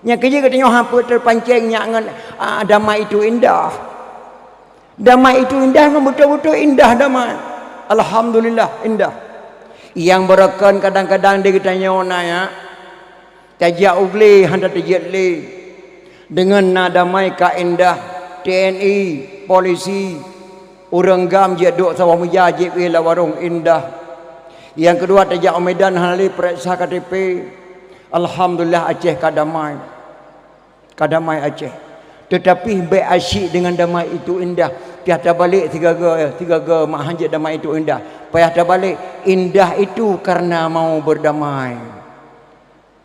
Nya kerja katanya hampa terpancing nya ngan damai itu indah. Damai itu indah, betul-betul indah damai. Alhamdulillah indah. Yang berekan kadang-kadang dia katanya ya. Tajak ugli hendak tajak li. Dengan nada damai ka indah. TNI, polisi, orang gam je duk sawah mujajib ila warung indah. Yang kedua tajak Medan hali periksa KTP. Alhamdulillah Aceh kadamai. Kadamai Aceh. Tetapi baik asyik dengan damai itu indah. Tiada balik tiga mak hanjit damai itu indah. Payah terbalik indah itu karena mau berdamai.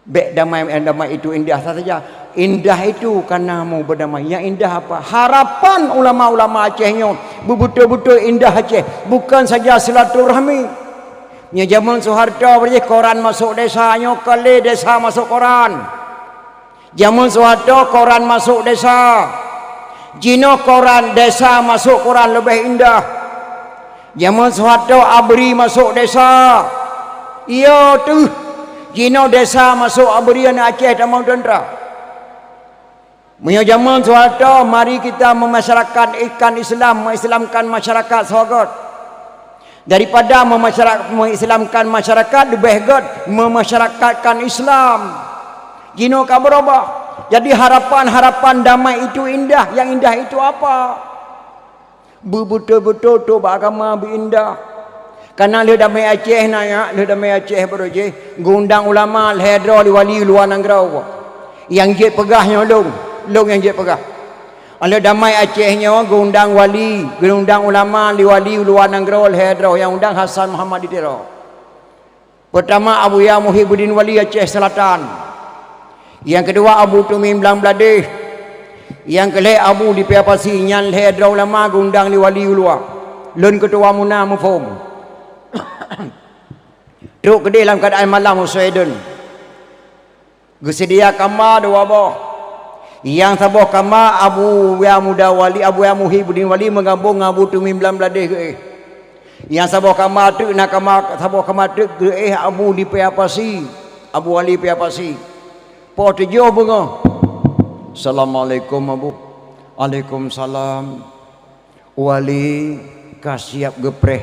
Baik damai itu indah saja. Indah itu karena mau berdamai. Yang indah apa? Harapan ulama-ulama Acehnya betul-betul indah Aceh. Bukan saja silaturahmi. Nya zaman Soeharto berje koran masuk desanya kali desa masuk koran. Zaman Soeharto koran masuk desa. Jino koran desa masuk koran lebih indah. Zaman Soeharto abri masuk desa. Iya tu. Jino desa masuk abrian Aceh dan mau tentera. Punya zaman Soeharto mari kita memasyarakatkan ikan Islam, mengislamkan masyarakat Sahabat. Daripada mengislamkan masyarakat lebih good memasyarakatkan Islam. Jino ka berubah. Jadi harapan-harapan damai itu indah. Yang indah itu apa? Betul-betul tu agama indah. Karena le damai Aceh naya, le damai Aceh beroje, gundang ulama hedra di wali luar nangrau. Yang je pegahnya long yang je pegah. Le damai Acehnya gundang wali, gundang ulama di wali luar nangrau hedra yang undang Hasan Muhammad Ditero. Pertama Abu Ya Muhyiddin Wali Aceh Selatan. Yang kedua Abu Tumim Bladeh. Yang kelih Abu di Piapasi nyan hedra ulama gundang di wali luar. Lun ketua Muna Mufum. Duk gede dalam keadaan malam Sweden. Gesedia kama dua boh. Yang saboh kama Abu Ya Muda Wali, Abu Ya Muhyiddin Wali menggabung Abu Tumim Bladeh ke. Yang saboh kama tu nak kama saboh kama tu ke Abu di Piapasi. Abu Wali Piapasi. Po tujuh bunga. Assalamualaikum Abu. Waalaikumsalam. Wali kasiap gepreh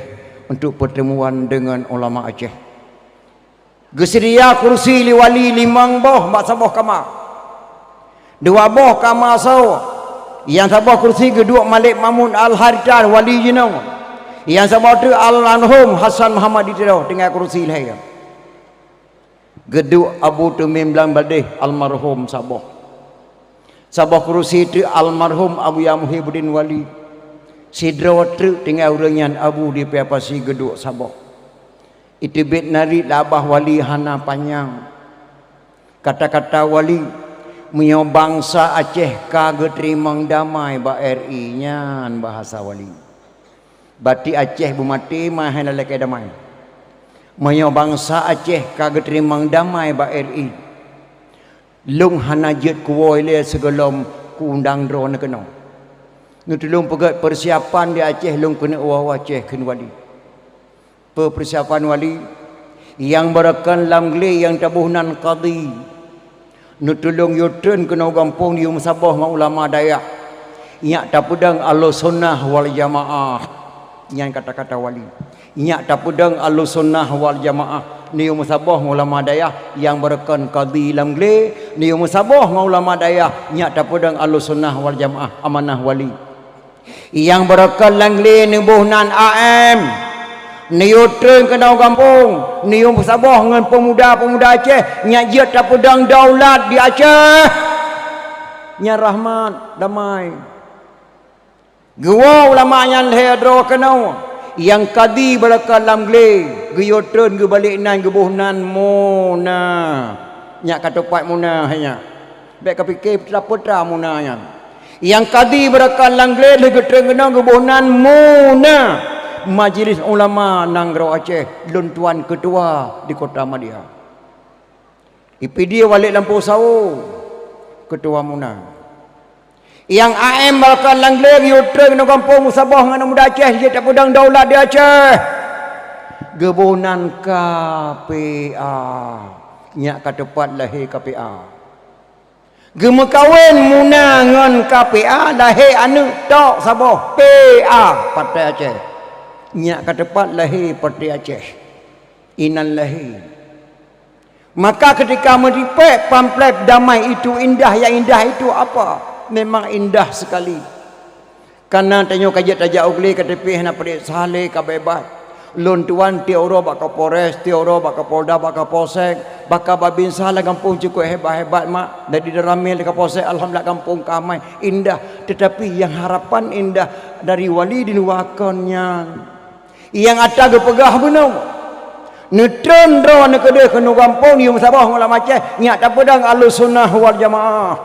untuk pertemuan dengan ulama Aceh. Gesedia kursi li wali limang boh mak saboh kama. Dua boh kama saw. Yang saboh kursi kedua Malik Mamun Al-Haritar wali jenong. Yang saboh tu Al-Anhum Hasan Muhammad Ditero dengan kursi lain. Geduk Abu Tumim Bladeh almarhum saboh. Saboh kursi tu almarhum Abu Ya Muhyiddin Wali. Sidra tu tinggal urengan Abu di Piapasi geduk saboh. Itu bit nari labah wali hana panjang. Kata-kata wali menyo bangsa Aceh kagak terimang damai ba RI nyan bahasa wali. Bati Aceh bumati mah hendak damai. Menyo bangsa Aceh kagak terimang damai ba RI. Lung hanajit kuwoi le segelom ku undang drone kena. Nutulung pegat persiapan di Aceh lung kena uah Aceh ken wali. Persiapan wali yang berakan lamgli yang tabuhnan qadi. Nutulung yutun kena gampung di Sabah ma ulama dayak. Nyak tapudang Ahlussunnah wal Jamaah. Yang kata-kata wali. Nyak tapudang Ahlussunnah wal Jamaah. Ni Sabah ulama dayak yang berakan qadi lamgli. Ni Sabah ulama dayak nyak tapudang Ahlussunnah wal Jamaah amanah wali. Yang berakan lamgli nubuhnan AM. Niutren ke daun kampung, nium Sabah dengan pemuda-pemuda Aceh, nyak jiat tapudang daulat di Aceh. Nya rahmat damai. Gua ulama yang hedro kenau, yang kadi belakang lamgle, giutren ge balik nan gebuhnan muna. Nyak kata pak muna hanya. Baik kepikir putra muna nya. Yang kadi belakang lamgle giutren kenau gebuhnan muna. Majlis ulama Nangrau Aceh, lun tuan ketua di Kota Madia. IPD Walik Lampu Sawu, ketua Muna. Yang AM balkan langler yutre kena kampung Sabah dengan muda Aceh, dia tak pedang daulat di Aceh. Gebunan KPA, nyak ka tepat lahir KPA. Gema kawin muna ngan KPA lahir anak tok Sabah PA Partai Aceh. Nyak ke depan lahir Partai Aceh. Inan lahir. Maka ketika meripek pamflet damai itu indah, yang indah itu apa? Memang indah sekali. Karena tanya kajat tajak ugli KTP nak perik saleh kabebas. Lon tuan tioro bak Kapolres, tioro bak Kapolda, bak Kapolsek, bak Babin Salah kampung cukup hebat-hebat mak. Dari Ramil ke Kapolsek, alhamdulillah kampung kamai indah. Tetapi yang harapan indah dari wali diluakannya. Yang ada gepegah benar. Netron ro nak kedai kena kampung ni Sabah malam Aceh, nyak tak pedang Ahlussunnah wal Jamaah.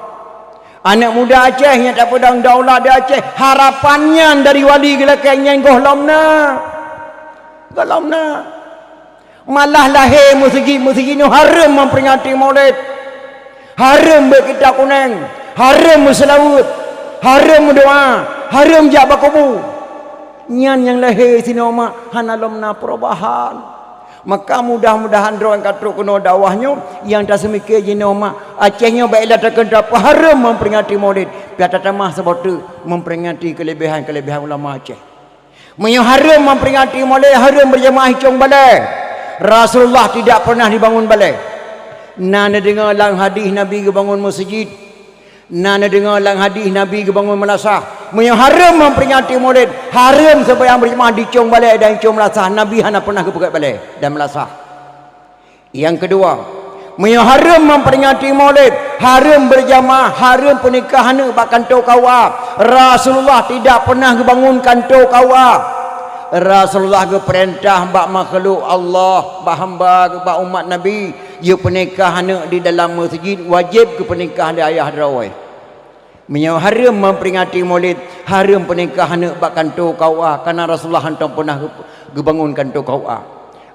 Anak muda Aceh nyak tak pedang daulah di Aceh. Harapannya dari wali gelakanya gohlomna. Gohlomna. Malah lahir musik ni haram memperingati Maulid. Haram berkitab kuning, haram berselawat, haram berdoa, haram jak berkubu. Nyan yang lahir sini mak hanalomna perubahan. Maka mudah-mudahan orang katruk kena dakwahnya yang tak semikir jina mak Acehnya baiklah terkena apa haram memperingati Maulid. Biar tak tamah sebab tu memperingati kelebihan-kelebihan ulama Aceh. Menyo haram memperingati Maulid, haram berjamaah hicung balai. Rasulullah tidak pernah dibangun balai. Nana dengar lang hadis Nabi ke bangun masjid. Nana dengar lang hadis Nabi ke bangun malasah. Menyo haram memperingati Maulid, haram supaya berjamaah dicung balai dan hicung malasah. Nabi hana pernah ke pegat balai dan malasah. Yang kedua, menyo haram memperingati Maulid, haram berjamaah, haram pernikahan bak kantor kawa. Rasulullah tidak pernah bangun kantor kawa. Rasulullah ke perintah bak makhluk Allah, bak hamba, bak umat Nabi, dia pernikahan di dalam masjid wajib ke pernikahan di ayah drawai. Menyo haram memperingati Maulid, haram pernikahan bak kantor kawa karena Rasulullah hantar pernah ke bangun kantor kawa.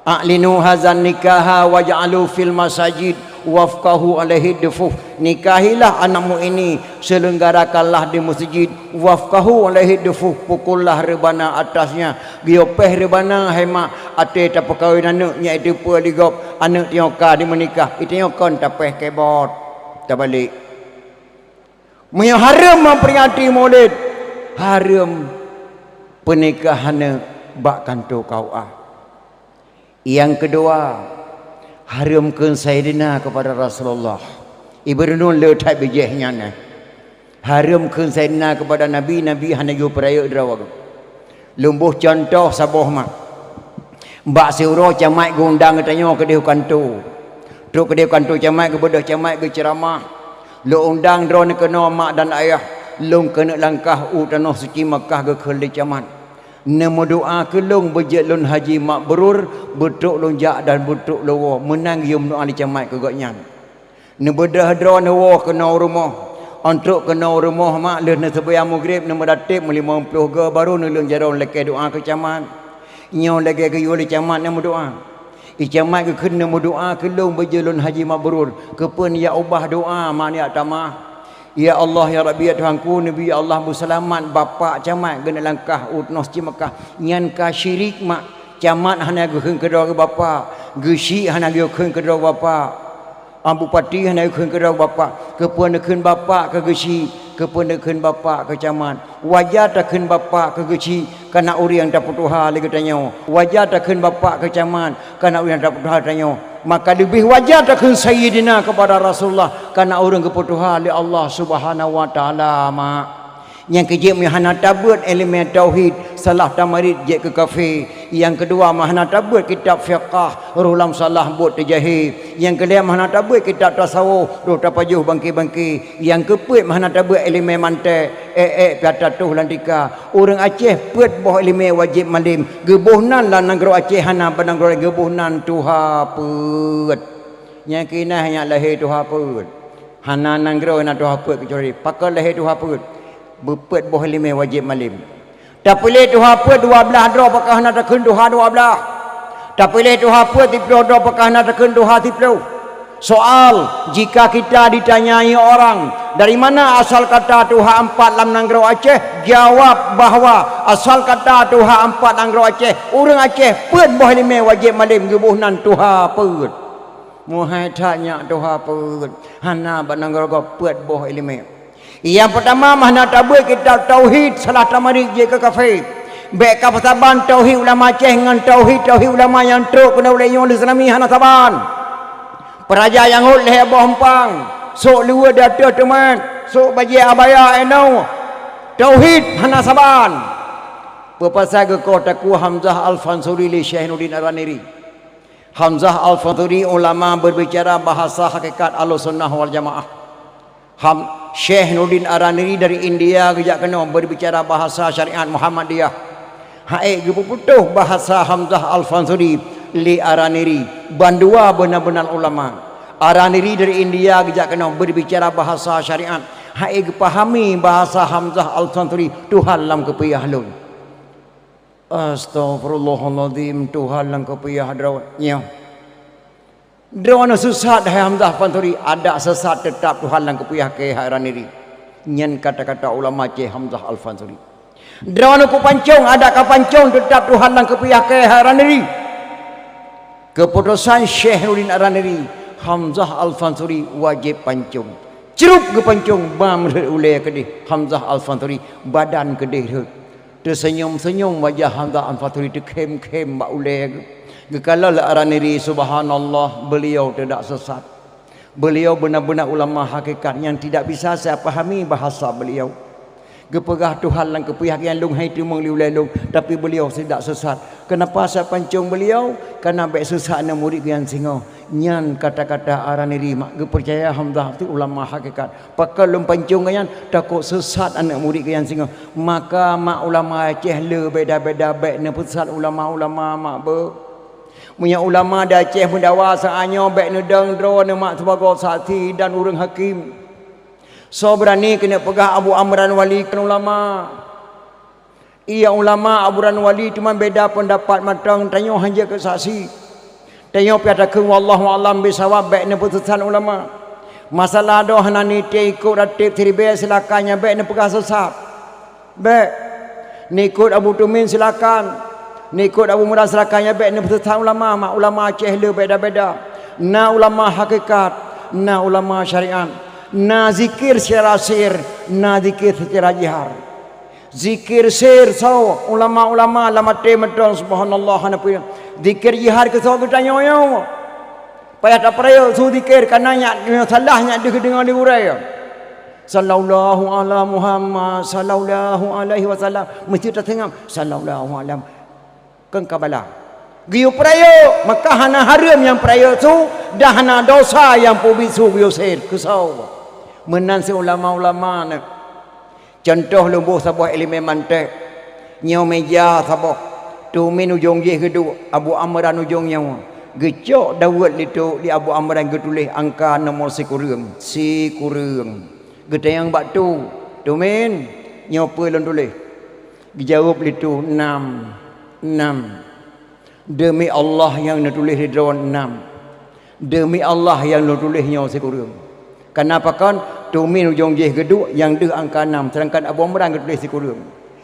A'linu hazan nikaha waj'alu fil masajid wafqahu alaihi dufuf. Nikahilah anakmu ini, selenggarakanlah di masjid, wafqahu alaihi dufuf, pukullah rebana atasnya. Giopeh rebana hemak ate tak perkahwin anaknya itu pun digop anak tioka di menikah. Itu nyokon tapeh kebot tak balik. Haram memperingati Maulid, haram pernikahan bak kantor kaua. Yang kedua, haramkan Sayyidina kepada Rasulullah. Ibernun letak bijihnya ni. Haramkan Sayyidina kepada Nabi, Nabi hanya yu peraya drawag. Lumbuh contoh Sabah mak. Mbak Siro camai gundang katanya ke dia kantor. Truk ke dia kantor camai ke bedah camai ke ceramah. Lo undang drone kena mak dan ayah. Long kena langkah tanah suci Makkah ke khali camat. Nemo doa ke long bejek lon haji makbrur, betuk lon jak dan betuk lawa menang yum doa li camai ke goknya. Ne bedah drone wa kena rumah. Untuk kena rumah mak le ne sebaya maghrib ne medatip 50 ke baru ne lon jaron leke doa ke camat. Nyo lagi ke yuli camat nemo doa. I camat ke kena nemo doa ke long bejek lon haji makbrur. Kepen ya ubah doa mak ni tamah. Ya Allah ya Rabbi ya Tuhanku Nabi ya Allah berselamat bapa camat kena langkah utnos ci Mekah nyan ka syirik mak camat hana geun kedua ke bapa gesi hana geun kedua bapa bupati hana geun kedua bapa kepuan keun bapa ke gesi kepuan keun bapa ke camat wajah tak keun bapa ke gesi kana uri yang dapat Tuhan lagi tanya wajah tak keun bapa ke camat kana uri yang dapat Tuhan tanya. Maka lebih wajar takkan Sayyidina kepada Rasulullah karena orang keputuhan oleh Allah Subhanahu wa taala mak. Yang kejip mahana tabut elemen tauhid salah tamarid je ke kafe. Yang kedua mahana tabut kitab fiqh rulam salah buat terjahil. Yang kedua mahana tabut kitab tasawuf roh tapajuh bangki-bangki. Yang keempat mahana tabut elemen mantai piata tuh lantika. Orang Aceh put boh elemen wajib malim. Gebuhnan lah negara Aceh hana penangro gebuhnan tuha put. Yang kina hanya lahir tuha put. Hana negara na tuha put kecuali pakal lahir tuha put. Bepet boh lima wajib malim. Tak boleh tu apa 12 dua pakah nak tekun duha 12. Tak boleh tu apa 30 dua pakah nak tekun duha 30. Soal jika kita ditanyai orang dari mana asal kata Tuhan 4 dalam negara Aceh, jawab bahawa asal kata Tuhan 4 negara Aceh, orang Aceh pun boh lima wajib malim gebuhnan Tuhan pun. Muhai tanya doha pun. Hana bananggal go puat boh ilmu. Yang pertama mana tabuh kita tauhid salah tamari je ke kafe. Baik kapataban tauhid ulama ceh dengan tauhid ulama yang truk kena oleh yang Islami hana taban. Peraja yang oleh boh hempang. Sok luar data teman. Sok bagi abaya enau. Tauhid hana saban. Berpasal ke kota ku Hamzah Al-Fansuri li Syainuddin Araniri. Hamzah Al-Fansuri ulama berbicara bahasa hakikat Ahlussunnah wal Jamaah. Syekh Nurdin Araniri dari India kejak kena berbicara bahasa syariat Muhammadiyah. Haik putuh bahasa Hamzah Al-Fansuri li Araniri. Bandua benar-benar ulama. Araniri dari India kejak kena berbicara bahasa syariat. Haik pahami bahasa Hamzah Al-Fansuri Tuhan lam kepiyah lun. Astaghfirullahaladzim Tuhan lam kepiyah drawatnya. Drone sesat hai Hamzah Fansuri ada sesat tetap Tuhan lang kepuyah ke Araniri. Nyen kata-kata ulama ce Hamzah Al-Fansuri. Drone ku pancung ada ka pancung tetap Tuhan lang kepuyah ke Araniri. Keputusan Syekh Nurdin Araniri Hamzah Al-Fansuri wajib pancung. Cerup ke pancung bam ule kedih Hamzah Al-Fansuri badan kedih tersenyum-senyum wajah Hamzah Al-Fansuri kem-kem bak ule Kalau Araniri subhanallah beliau tidak sesat. Beliau benar-benar ulama hakikat yang tidak bisa saya pahami bahasa beliau. Gepegah Tuhan lang kepihak yang lung hai tu mengliulelung tapi beliau tidak sesat. Kenapa saya pancung beliau? Karena baik sesat na murid yang singo. Nyan kata-kata Araniri mak percaya Hamzah tu ulama hakikat. Pakal lum pancung yan takut sesat anak murid yang singo. Maka mak ulama Aceh le beda-beda baik na pusat ulama-ulama mak punya ulama dah Aceh mendawa saanyo baik nedang drone mak sebagai saksi dan urang hakim. So berani kena pegah Abu Amran Wali kan ulama. Ia ulama Abu Amran Wali cuma beda pendapat matang tanyo hanya ke saksi. Tanyo piada ke wallahu alam bisawab baik ne putusan ulama. Masalah doh hanani te ikut ratib seribe silakannya baik ne pegah sesat. Baik ni ikut Abu Tumin silakan. Ni ikut Abu Murad serakannya baik ni betul ulama mak ulama Aceh le beda-beda. Na ulama hakikat, na ulama syariat, na zikir secara sir, na zikir secara jihar. Zikir sir so ulama-ulama lama te medon subhanallah hanapi. Zikir jihar ke so kita nyoyo. Payah tak peraya su zikir kananya salahnya dia dengar di urai. Sallallahu ala Muhammad sallallahu alaihi wasallam mesti tertengam sallallahu alaihi kan kabala. Giu prayo maka hana haram yang prayo tu dah hana dosa yang pubisu biusir kesau. Menan si ulama-ulama ne. Contoh lembuh sabah ilmu mantek. Nyau meja sabah. Tu min ujung je gedu Abu Amran ujung nyawa. Gecok Dawud itu di Abu Amran getulis angka nomor sikurung. Sikurung. Gedayang bak tu. Tu min nyau pe lon tulis. Dijawab itu 6. Demi Allah yang ditulis di dalam 6. Demi Allah yang ditulisnya sekurang. Kenapa kan tumin ujung je gedu yang de angka 6 sedangkan Abu Amran ditulis sekurang.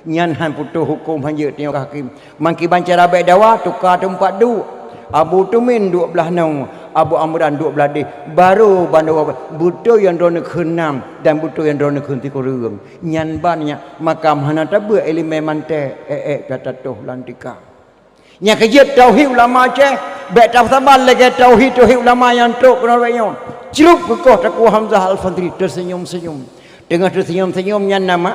Nyan han putuh hukum hanya tengok hakim. Mangki bancara baik dawa tukar tempat du. Abu Tumin 12 nang, Abu Amran 12 deh. Baru bandawa butuh yang drone ke 6 dan butuh yang drone ke sekurang. Nyan banyak makam hana tabe elemen mante kata toh lantika. Nya kejut tauhid ulama Aceh, baik tafsir lagi tauhid ulama yang truk kena bayon. Cerup kekoh taku Hamzah Al-Fansuri tersenyum-senyum. Dengan tersenyum-senyum nya nama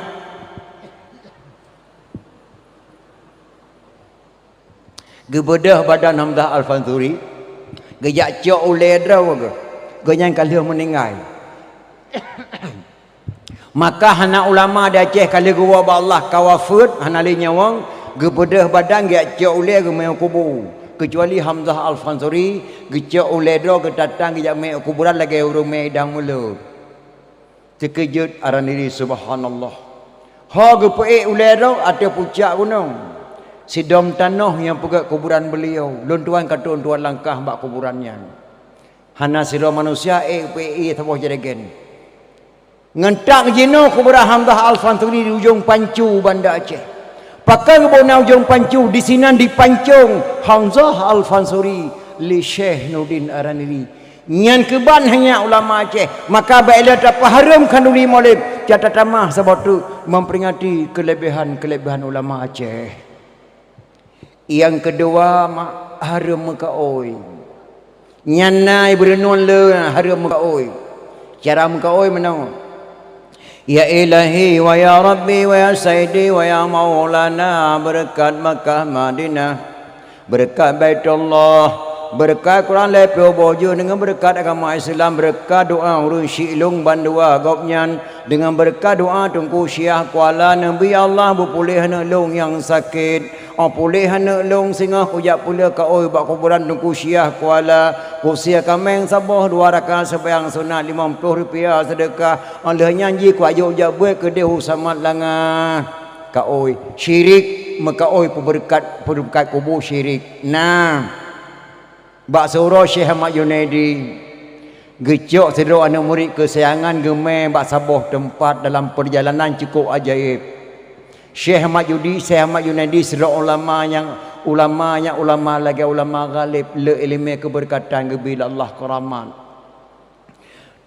gebedah badan Hamzah Al-Fansuri gejak cok ule draw ke genyan kalih meninggal. Maka hana ulama di Aceh kalih gua Allah kawafut hana li nyawang gebedah badan gejak cok ule ke mai kubur kecuali Hamzah Al-Fansuri gejak ule draw ke datang gejak mai kuburan lagi urung mai dang mulut. Terkejut Araniri subhanallah. Ha gepe ule draw ada puncak gunung. Sidom tanah yang pegat kuburan beliau. Luntuan katun tuan langkah bak kuburannya. Hana siro manusia PE tabuh jadikan. Ngentak jino kuburan Hamzah Al-Fansuri di ujung Pancu Banda Aceh. Pakai kebuna ujung Pancu di sini di Pancung Hamzah Al-Fansuri li Syekh Nurdin Araniri Nyan keban hanya ulama Aceh. Maka baiklah dapat haram kanduri maulid. Catat tamah sebab tu memperingati kelebihan ulama Aceh. Yang kedua haram mekaoi. Nyan nai berenun le haram mekaoi. Cara mekaoi mana? Ya ilahi wa ya rabbi wa ya sayyidi wa ya maulana, berkat Makkah Madinah, berkat Baitullah, berkat Quran le probojo dengan berkat agama Islam, berkat doa urun syilung bandua gopnyan, dengan berkat doa tungku Syiah Kuala Nabi Allah berpulih nolong yang sakit. Pulih nolong singa kujak pula ka oi bak kuburan tungku Syiah Kuala. Kusia kameng sabah 2 rakaat sembahyang sunat RM50 sedekah. Allah nyanyi ku ajuk jak buat ke dia samat langa. Ka oi syirik maka oi berkat kubur syirik. Nah. Bak surah Syekh Ahmad Junaidi gecok sedro anak murid kesayangan gemeh bak sabah tempat dalam perjalanan cukup ajaib. Syekh Ahmad Junaidi sedro ulama lagi ulama galib le ilmu keberkatan gebila Allah keramat.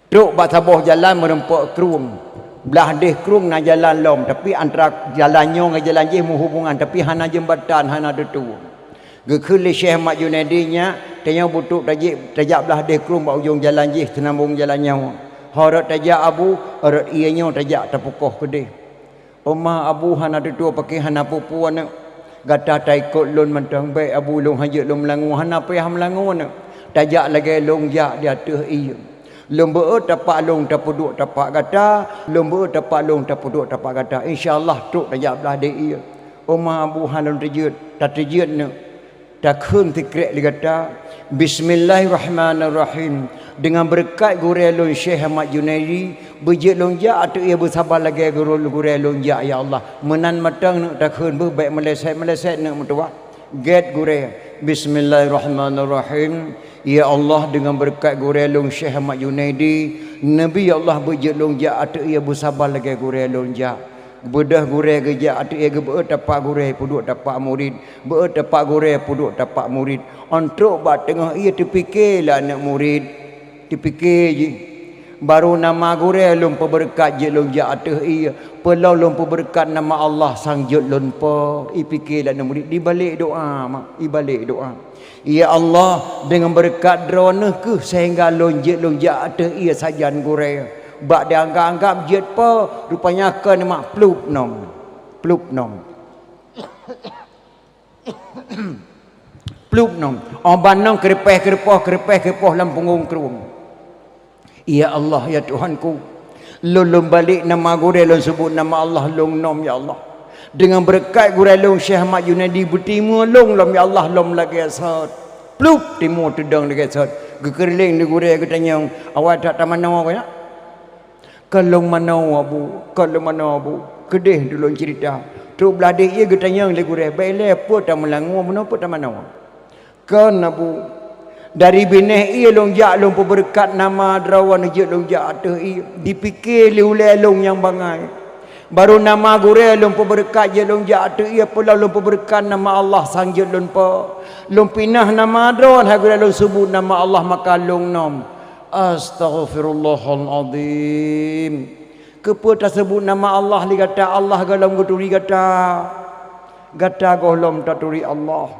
Truk bak sabah jalan merempak kerung. Belah deh kerung na jalan lom tapi antara jalannya dengan jalan je menghubungan tapi hana jembatan hana detu. Gekuli Syekh Ahmad Junaidi nya tanya butuk tajak belah deh kerung bak ujung jalan je tenambung jalannya. Harat tajak abu, harat ianya tajak terpukuh kedih. Omah abu hana detu pakai hana pupu anak. Gata taikut lun mentang baik abu long hajat long melangu hana payah melangu anak. Tajak lagi long jak di atas iya. Long beut tapak long tapuduk tapak gata, long beut tapak long tapuduk tapak gata. Insya-Allah tuk tajak belah deh iya. Omah abu hana terjut, tak terjut nak. Tak khun tikrek li kata Bismillahirrahmanirrahim. Dengan berkat gurel lon Syekh Ahmad Junaidi bejek lonjak atau ia bersabar lagi gurel lonjak ya Allah. Menan matang nak tak khun ber baik meleset nak mutua. Get gurel Bismillahirrahmanirrahim. Ya Allah dengan berkat gurel lon Syekh Ahmad Junaidi Nabi ya Allah bejek lonjak atau ia bersabar lagi gurel lonjak. Bedah gureh gejak atu ia beut tapak gureh puduk tapak murid, beut tapak gureh puduk tapak murid. Ontruk bat tengah ia terfikirlah anak murid, terfikir je baru nama gureh lum berkat je lum jak atu ia pelau lum berkat nama Allah sang jut lum pa ipikirlah anak murid di balik doa mak di balik doa. Ya Allah dengan berkat drone ke sehingga lum jak atu ia sajan gureh. Bak dia anggap jet pa rupanya kan mak plup nom plup nom oban nom kerepeh dalam punggung kerung. Ya Allah ya Tuhanku lulum balik nama gurel lun sebut nama Allah long nom ya Allah dengan berkat gurel long Syekh Ahmad Junaidi bertimu long lom ya Allah lom lagi asat plup timu tudang lagi asat gekerling di gurel katanya awak tak taman nawa ya. Kalau mana abu kedih dulu cerita tu belah dia ia getanya le gureh baile apa tak melangu menapa tak mana kan abu dari bineh ia longjak long berkat nama drawan je longjak atau dipikir liulai long yang bangai baru nama gureh long berkat je longjak atau ia pula long berkat nama Allah sang je long pinah nama drawan ha gureh long sebut nama Allah maka long nom Astaghfirullahaladzim. Kepada sebut nama Allah li kata Allah galam guturi gata golom taturi Allah.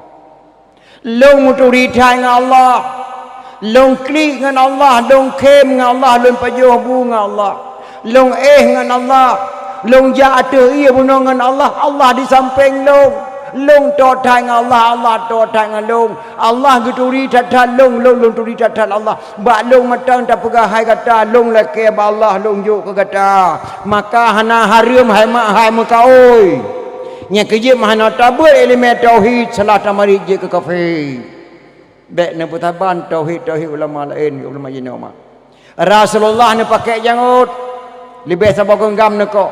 Long muturi dengan Allah. Long klik dengan Allah, long kem dengan Allah, long pajuh bu dengan Allah. Long dengan Allah. Long jatuh ia bunuh dengan Allah. Allah di samping long. Long totai dengan Allah totai dengan long. Allah guturi tata long turi tata Allah. Bak long matang tak pegah hai kata long laki ba Allah long juk ke kata. Maka hana harum hai mak hai muka oi. Nya kerja mahana tabur elemen tauhid salah tamari je ke kafir. Baik na putaban tauhid ulama lain ulama jinoma. Rasulullah ni pakai janggut. Lebih sabar genggam neko.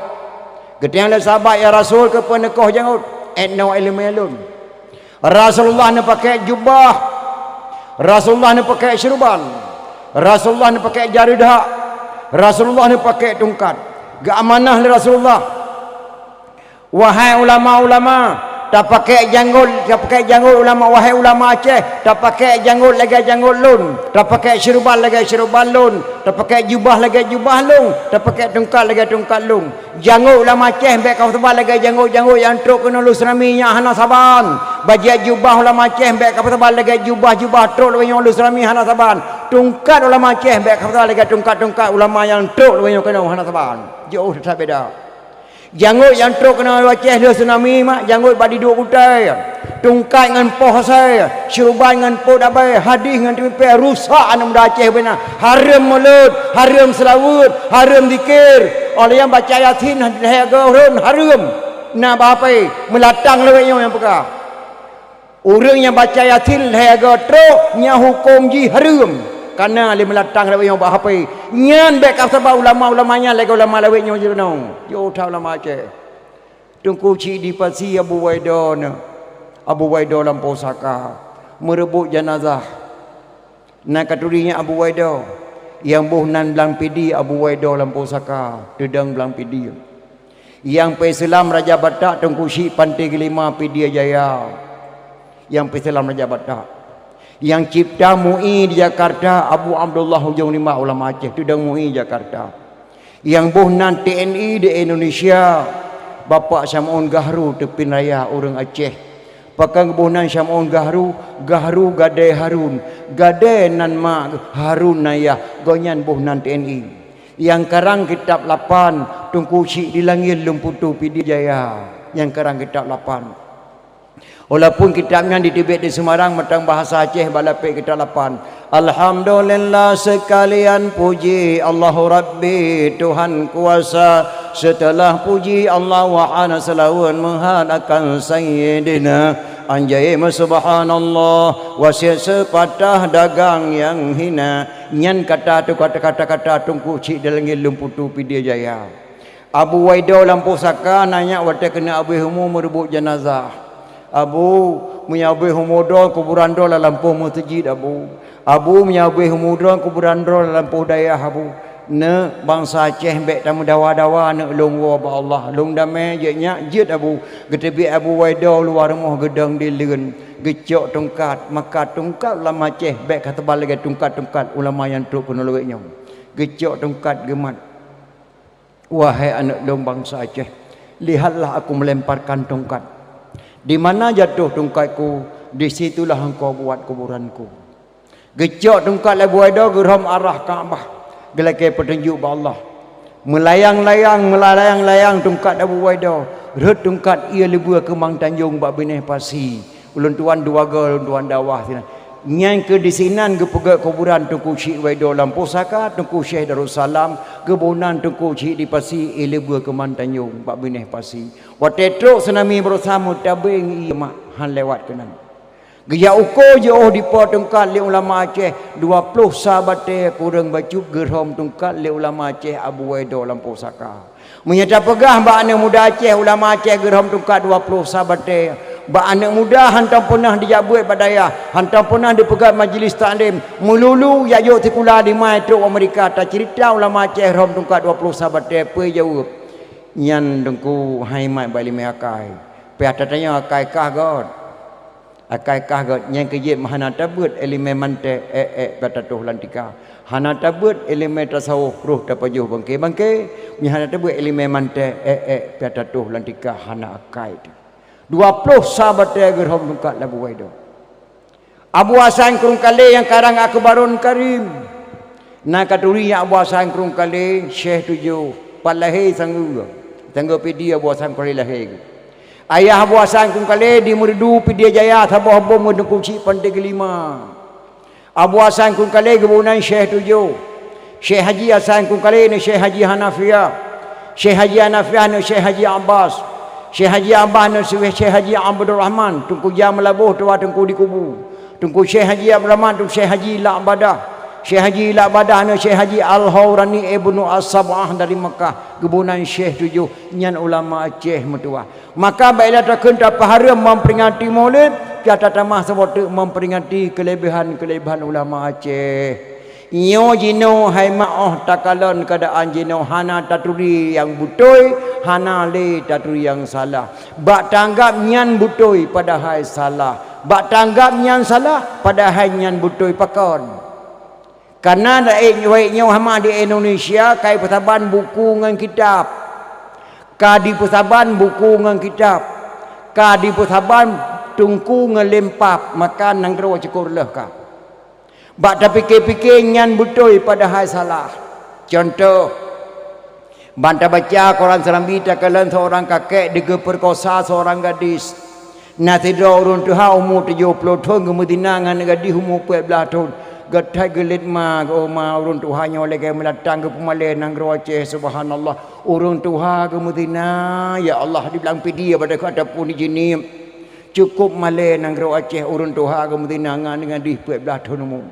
Getiang le sahabat ya Rasul ke penekoh janggut. No ilmu alun. Rasulullah ni pakai jubah. Rasulullah ni pakai syurban. Rasulullah ni pakai jaridah. Rasulullah ni pakai tungkat. Gak amanah ni Rasulullah. Wahai ulama-ulama, tak pakai janggut ulama, wahai ulama Aceh, tak pakai janggut lagi janggut lun, tak pakai syurban lagi syurban lun, tak pakai jubah lagi jubah lun, tak pakai tungkat lagi tungkat lun. Janggut ulama Aceh baik kau tebal lagi janggut yang truk kena lu serami nya hana saban. Bajak jubah ulama Aceh baik kau tebal lagi jubah truk lu lu serami hana saban. Tungkat ulama Aceh baik kau tebal lagi tungkat ulama yang truk lu kena hana saban. Jauh tak beda. Janggut yang truk kena Aceh dia tsunami mak, janggut badi dua kutai. Tungkai dengan poh saya, syurban dengan poh dabai, hadis dengan tipe rusak anak muda Aceh benar. Haram mulut, haram selawut, haram zikir. Oleh yang baca Yasin haram. Nak apa? Melatang lewat yang peka. Orang yang baca Yasin lehaga truk nya hukum ji haram. Karena dia melatang lewat yang apa? Nyan baik sebab ulama-ulamanya lagi ulama lewat yang jenong. Yo tahu ulama Aceh. Tungku ci di pasi Abu Waido Abu Waido lampau Saka merebut jenazah. Nak katurinya Abu Waido yang bohnan belang pidi Abu Waido lampau Saka dedang belang pidi. Yang Islam Raja Batak Tungku ci Pantai Kelima Pidi Jaya. Yang Islam Raja Batak. Yang cipta MUI di Jakarta Abu Abdullah Hujung Lima ulama Aceh dedang MUI Jakarta. Yang bohnan TNI di Indonesia Bapak Syamun Gahru Tepin Raya orang Aceh. Pakai bohnan Syamun Gahru Gadai Harun Gadai nan mak Harun Naya gonyan bohnan TNI. Yang karang kitab 8 Tungku Cik di Langit Lumputu Pidi Jaya. Yang karang kitab 8. Walaupun kitabnya ditibet di Semarang matang bahasa Aceh balapik kitab 8. Alhamdulillah sekalian puji Allahu Rabbi Tuhan kuasa. Setelah puji Allah wa ana salawun menghadakan Sayyidina anjay subhanallah wasiat sepatah dagang yang hina. Nyan kata tu kata Tungku Cik dalam Lumputu Pidi Jaya. Abu Waido Lampau Saka nanya waktu kena Abu Humu merebut jenazah. Abu menyabai humudon kuburan do dalam Lampau Masjid Abu. Abu menyabai humudon kuburan do dalam Lampau Dayah Abu. Ne bangsa Aceh bek tamu dawa-dawa ne long wa ba Allah. Long damai je nyak jit Abu. Getebi Abu Waido luar rumah gedang di leun. Gecok tungkat, maka tungkat ulama Aceh bek kata balik tungkat ulama yang truk kena lewatnya. Gecok tungkat gemat. Wahai anak long bangsa Aceh, lihatlah aku melemparkan tungkat. Di mana jatuh tungkatku, di situlah engkau buat kuburanku. Gecok tungkat Abu Waido geram arah Kaabah. Gelakai petunjuk Allah. Melayang tungkat Abu Waido. Ret tungkat ia lebih ke Mang Tanjung bak bineh pasi. Ulun tuan duaga, ulun tuan dawah sini. Nyai ke di sinan ke pegak kuburan Tungku Cik Waido Lampau Saka, Tungku Syekh Darussalam, kebunan Tungku Cik di pasi ia lebih ke Mang Tanjung bak bineh pasi. Watetruk senami bersama tabing iya mak han lewat kenan. Gaya ukur jauh di pot tungkat li ulama Aceh 20 sahabat kurang baju gerom tungkat li ulama Aceh Abu Waido Lampau Saka. Menyata pegah bak anak muda Aceh ulama Aceh gerom tungkat 20 sahabat bak anak muda hantam pernah dijabut badaya, hantam pernah dipegat majlis taklim. Melulu ya yo tikula di mai truk Amerika ta cerita ulama Aceh gerom tungkat 20 sahabat apa jawab. Nyan dengku hai mai bali me akai. Pe atatanya akai kah god. Akai kah god nyang kejit mahana tabut elemen mante batatuh lantika. Hana tabut elemen tasawuf ruh tapajuh bangke. Nyahana tabut elemen mante batatuh lantika hana akai. 20 sahabat gerhom tungkat Abu Waido. Abu Hasan Kurungkale yang karang Akbarun Karim. Nak katuri Abu Hasan Kurungkale Syekh 7 Palahe sanggu. Tangga pidi Abu Hasan Kurungkale lahir. Ayah Abu Hasan Kurungkale di Muridu Pidi Jaya sabah bom Tungku Cik Pantai Kelima. Abu Hasan Kurungkale kebunan Syekh 7. Syekh Haji Hasan Kurungkale ni Syekh Haji Hanafiah. Syekh Haji Hanafiah ni Syekh Haji Abbas. Syekh Haji Abbas ni Syekh Haji Abdul Rahman. Tungku jam melabuh tua tungku di kubu. Tungku Syekh Haji Abdul Rahman tungku Syekh Haji La'badah. Syekh Haji La'badah ni Syekh Haji Al-Hawrani Ibnu As-Sab'ah dari Mekah. Kebunan Syekh 7 nyan ulama Aceh metua. Maka baiklah takun tak haram memperingati Maulid, kata tamah sebut memperingati kelebihan ulama Aceh. Nyo jino hai maoh takalon keadaan jino hana taturi yang butoi, hana le taturi yang salah. Bak tanggap nyan butoi padahal salah. Bak tanggap nyan salah padahal nyan butoi pakon. Karena nyo hama di Indonesia kai persaban buku ngan kitab. Ka di persaban buku ngan kitab. Ka di persaban tungku ngan lempap makan nang rawa cukur leh ka. Bak tak fikir-fikir nyan betul padahal salah. Contoh, banta baca Quran Serambi takalan seorang kakek diperkosa seorang gadis. Nasi dua urun tuha umur 70 tahun kemudian ngan gadis umur 14 tahun. Gatai gelit ma urun tuha nya oleh melatang ke pemalai nang Aceh subhanallah. Urun tuha kemudian ya Allah dibilang pidi pada kata pun dijini cukup malai nang Aceh urun tuha kemudian ngan dengan di 14 tahun umur.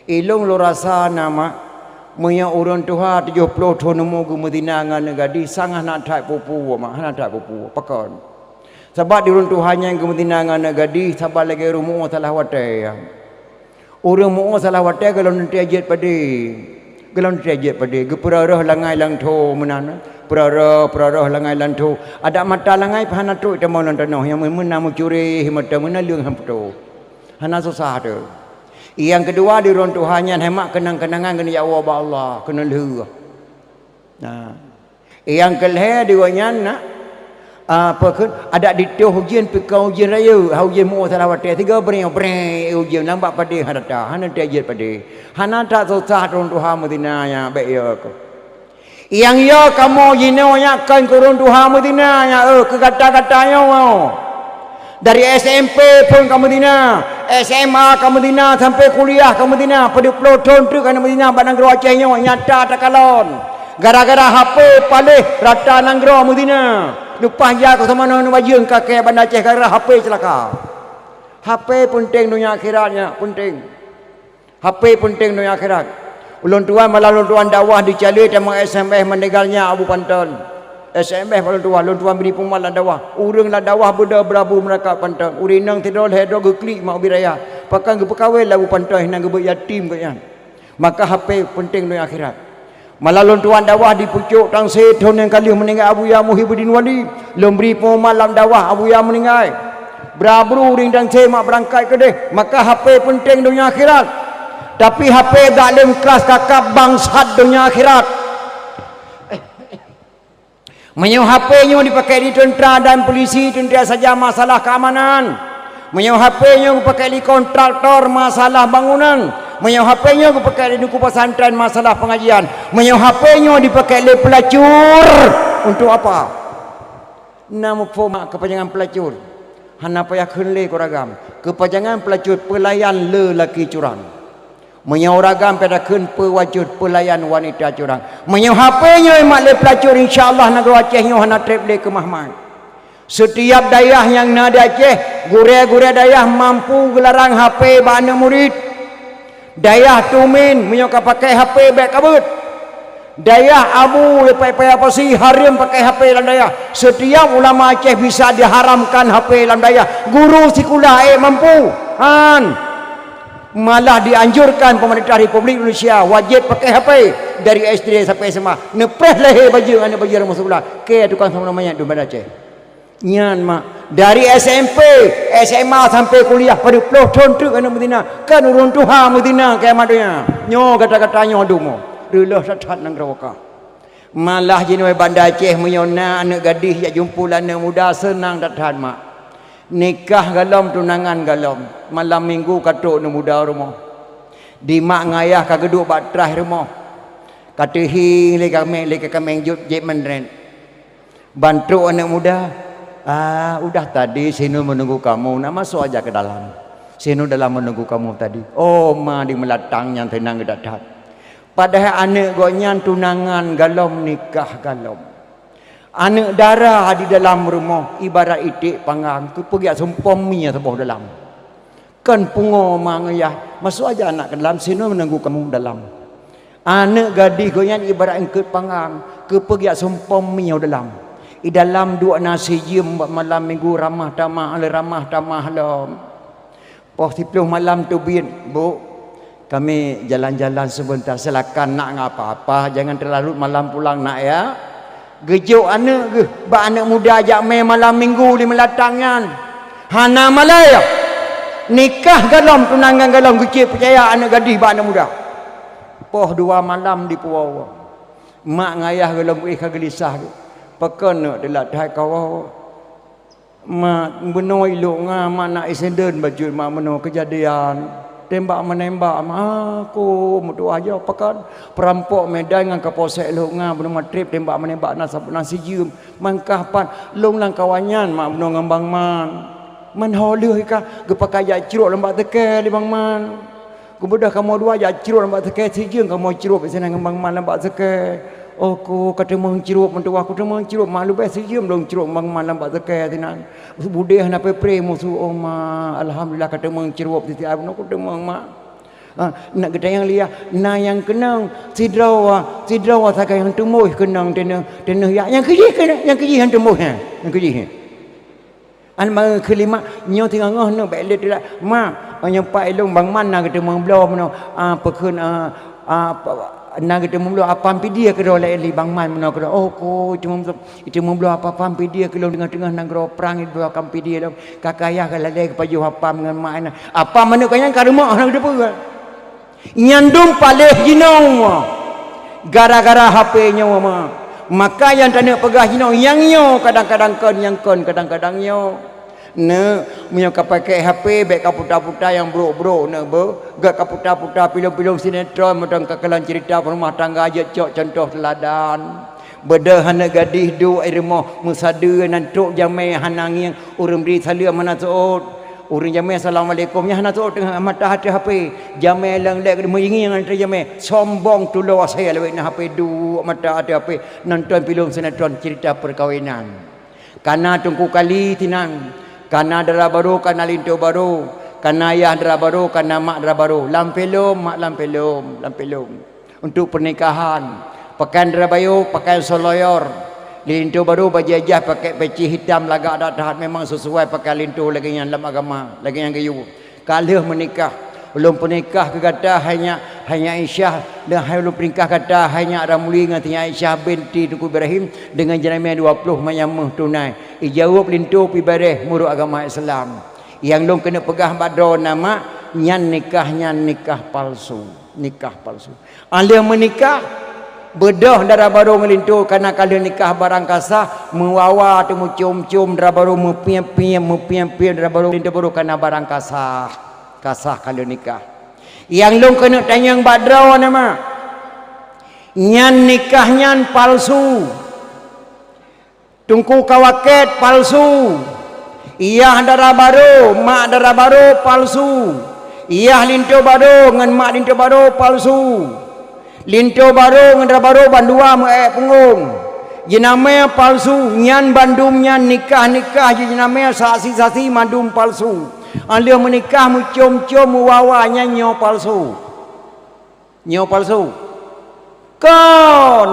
Ilung lo rasa nama Maya orang tuha 70 tahun umur ke Medina dengan gadi sangat nak tak pupu mak nak tak pupu pakon. Sebab di orang tuhanya yang ke Medina dengan gadi sebab lagi rumah salah watai. Orang mu salah watai kalau nanti ajat pada. Kalau nanti ajat pada geperarah langai lang tho menana. Perarah langai lang tho. Ada mata langai phana tu temo nan tanah yang mena mencuri mata mena leung hamto. Hana susah tu. Yang kedua di ruang Tuhannya hemat kenang-kenangan kena ya Allah kena leher. Nah. Yang kelih di wanyan nak apa kan ada di tu ujian pikau ujian raya ujian mu salah wate tiga bereng ujian lambat pada hadata hana tajid pada hana tak susah ruang Tuhan Medina ya baik ya ko. Yang ya kamu jino nya kan kurun Tuhan Medina ya kata-katanya dari SMP pun ke Medina, SMA ke Medina sampai kuliah ke Medina, pada puluh tahun tu ke Medina pada negara Aceh nyata tak kalon. Gara-gara HP palih rata negara Medina. Lupa ya ke sama non wajeng kakek Banda Aceh gara HP celaka. HP penting dunia akhiratnya, penting. HP penting dunia akhirat. Ulun tuan malah ulun tuan dakwah dicali sama SMS meninggalnya Abu Panton. SMS ulun tuan beri pemalan dakwah. Urang lah dakwah benda berabu mereka Panton. Urinang tidur hedo geklik mak biraya. Pakai ge pekawai lagu Panton nang ge yatim ke. Maka HP penting dunia akhirat. Malah ulun tuan dakwah di pucuk tang setahun yang kali meninggal Abu Ya Muhyiddin Wali. Lom beri pemalan dakwah Abu Ya meninggal. Berabru uring dan semak berangkat ke deh. Maka HP penting dunia akhirat. Tapi HP dalam kelas kakak bangsat dunia akhirat. Menyau HP-nya dipakai di tentera dan polisi, tentera saja masalah keamanan. Menyau HP-nya dipakai di kontraktor masalah bangunan. Menyau HP-nya dipakai di duku pesantren masalah pengajian. Menyau HP-nya dipakai di pelacur. Untuk apa? Nama format kepanjangan pelacur. Hana payah kenle koragam. Kepanjangan pelacur pelayan lelaki curang. Menyauragam pada kun pewajud pelayan wanita curang. Menyau HP-nya mak le pelacur insya-Allah negara Aceh nyo hana trip le ke Mahmud. Setiap daerah yang ada Aceh, gure-gure daerah mampu gelarang HP bana murid. Daerah Tumin menyau pakai HP baik kabut. Daerah Abu lepai apa sih haram pakai HP dalam daerah. Setiap ulama Aceh bisa diharamkan HP dalam daerah. Guru sekolah mampu. Malah dianjurkan pemerintah Republik Indonesia wajib pakai HP dari SD sampai SMA. Nepres leher baju ane baju rumah sebelah. Ke tukang sama namanya di Banda Aceh. Nyan mak dari SMP, SMA sampai kuliah pada puluh tahun tu kena Medina. Kan urun Tuhan Medina ke madanya. Nyo kata-katanya dumo. Relah satat nang rawaka. Malah jenoi Banda Aceh menyona anak gadis yang jumpulan anak muda senang datang mak. Nikah galom tunangan galom. Malam minggu katuk ni muda rumah. Di mak ngayah kageduk batrah rumah. Katihi leka kameng jep menren. Bantu anak muda. Udah tadi sinu menunggu kamu. Nak masuk aja ke dalam. Sinu dalam menunggu kamu tadi. Oh ma di melatang yang tenang datang. Padahal anak gonyan tunangan galom nikah galom. Anak darah di dalam rumah ibarat itik panggang ke pergi sempomnya sebuah dalam. Kan pungo mangayah masuk aja anak ke dalam sini menunggu kamu dalam. Anak gadis goyan ibarat engkut panggang ke pergi sempomnya dalam. Di dalam dua nasi jim malam minggu ramah tamah lam. Pos 10 malam tu bin bu Kami jalan-jalan sebentar, silakan nak ngapa-apa, jangan terlalu malam pulang nak ya. Gejuk anak ke, bak anak muda ajak main malam minggu di melatangan. Hana Malaya. Nikah galam, tunangan galam, kecil percaya anak gadis bak anak muda. Poh 2 malam di puau. Mak ngayah galam gelisah ke. Pekan nak delat hai kau. Mak beno ilok ngah mak nak isenden baju mak beno kejadian. Tembak menembak aku mutu aja pakan perampok Medan dengan kapolsek lu ngah belum trip tembak menembak nasi jum mangkahpan long lang kawanyan mak beno ngambang man holeh ka gepakai ja cirok lembak teke di bang man kemudah kamu dua ja cirok lembak teke sijung kamu cirok sana ngambang man lembak teke aku kata meng cirok mentu aku temang cirok malu be sijum dong cirok bang man lembak teke tinan budeh na pepre musuh oma alhamdulillah kata meng cirok titi abno aku temang mak nak kita yang lihat na yang kenang sidrawa sakai yang temuh kenang tenah yang keji yang temuh yang keji Al kelima nyo tengah no balik dia ma nyampai long bang mana kita membelo meno pekun na kita membelo apa dia ke oleh li bang man meno ke ko cuma membelo apa dia ke tengah-tengah nang perang itu kampi dia kakayah kalale ke paju apa dengan mak apa mana kanya karema nang depa nyandung paleh jinong gara-gara HP nya maka yang tanda pegah jinong yang nyo kadang-kadang kadang-kadang nyo ne punya pakai HP baik kaputa-puta yang bro ne gak kaputa-puta film-film sinetron modang kekalan cerita rumah tangga aja cok contoh teladan beda hana gadis du irmo musada nantuk jamai hanangi urang beri salia mana tuot urang jamai assalamualaikum nya hana tuot tengah mata hati HP jamai lang lek mengingi yang antara jamai sombong tu lawa saya lewat na HP du mata hati HP nonton film sinetron cerita perkahwinan kana tungku kali tinang kana dara baru kana linto baru kana ayah dara baru kana mak dara baru lampelom mak lampelom untuk pernikahan pakaian dara bayu pakaian soloyor linto baru bajajah pakai peci hitam lagak ada tahat memang sesuai pakai linto lagi yang dalam agama lagi yang gayu kalah menikah belum pernikah ke kata hanya Aisyah dan belum pernikah kata hanya Ramli ngatnya Aisyah binti Tuku Ibrahim dengan jenama 20 mayamah tunai ijawab lintu pi bareh muruk agama Islam yang long kena pegah badro nama nyan nikah palsu ahli menikah bedah darah baru ngelintu karena kalau nikah barang kasah mewawa temu cium-cium darah baru mepiam darah baru lintu baru karena barang kasah kalau nikah yang long kena tanyang badraw nama nyan nikah nyan palsu tungku kawaket palsu iyah darah baru mak darah baru palsu iyah linto baru ngan mak linto baru palsu linto baru ngan darah baru bandua punggung jenama palsu nyan bandum nyan nikah jenama saksi mandum palsu alia menikah mu cium wawanya nyo palsu kon